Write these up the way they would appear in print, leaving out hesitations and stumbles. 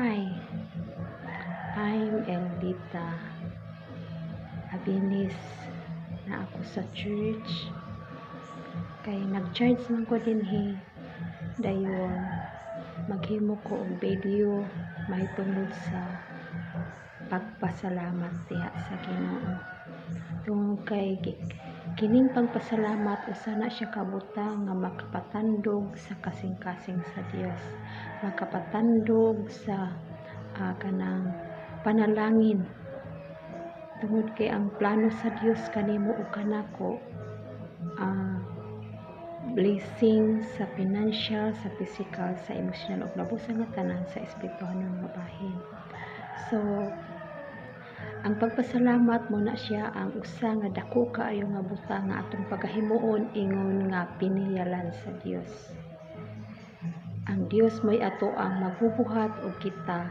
Hi, I'm Eldita Abinis na ako sa church. Kay nag-charge man ko dinhi dayon maghimo ko og video mahitungod sa pagpasalamat diha sa Ginoo. Tungod kay kining pagpasalamat usa na siya kabutang nga makapatandog sa kasing-kasing sa Dios, makapatandog sa kanang panalangin. Tungod kay ang plano sa Dios kanimo ug kanako blessing sa financial, sa physical, sa emotional ug labusan nga tanan sa espirituhal nga bahin. So ang pagpasalamat mo na siya ang usa nga dako kaayo nga butang nga atong pagahimuon ingon nga piniyalan sa Dios. Ang Dios mo'y ato ang magbubuhat og kita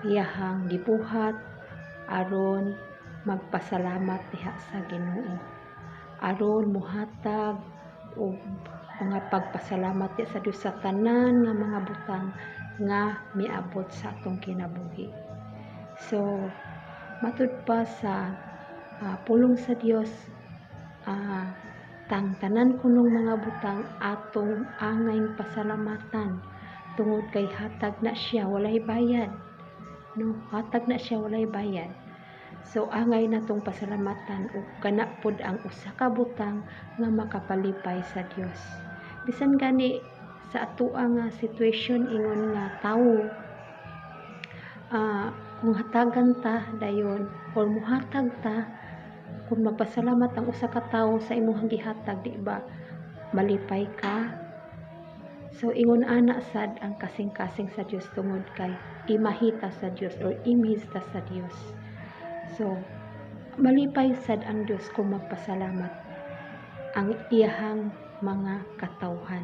iyahang gibuhat aron magpasalamat diha sa Ginoo. Aron muhatag og mga pagpasalamat diha sa Dios sa tanan nga mga butang nga miabot sa atong kinabuhi. So matud pa sa pulong sa Dios, tanan kunong mga butang atong angayng pasalamatan tungod kay hatag na siya walay bayad, no? Hatag na siya walay bayad. So angay natong pasalamatan ug kana pod ang usa ka butang nga makapalipay sa Dios. Bisan gani sa atoa nga situation ingon nga tawo kung hatagan ta dayon or muhatag ta, kung magpasalamat ang usa ka tawo sa imong gihatag, di ba malipay ka? So ingon ana sad ang kasing-kasing sa Dios tungod kay imahita sa Dios or image ta sa Dios. So malipay sad ang Dios kung magpasalamat ang iyahang mga katawhan.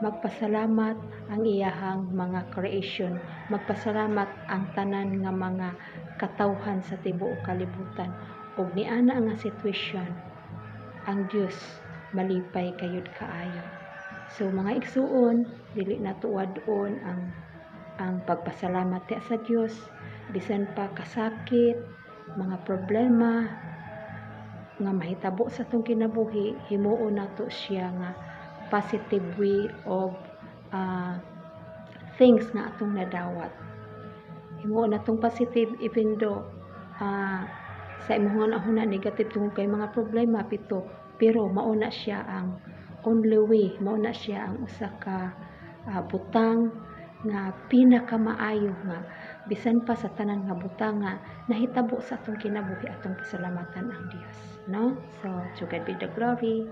Magpasalamat ang iyahang mga creation, magpasalamat ang tanan nga mga katawhan sa tibuok kalibutan. Ug niana nga sitwasyon, ang Dios malipay kayud kaayo. So mga igsuon, dili na tuwadon ang pagpasalamat sa Dios bisan pa kasakit, mga problema nga mahitabo sa atong kinabuhi, himuon nato siya nga positive way of things nga atong nadawat. Himuon natong positive even though sa imong una negative tungod kay mga problema pito, pero mao na siya ang only way, mao na siya ang usa ka butang nga pinakamaayo nga bisan pa sa tanan nga butang nga nahitabo sa atong kinabuhi atong pasalamatan ang Dios, no? So to God be the glory.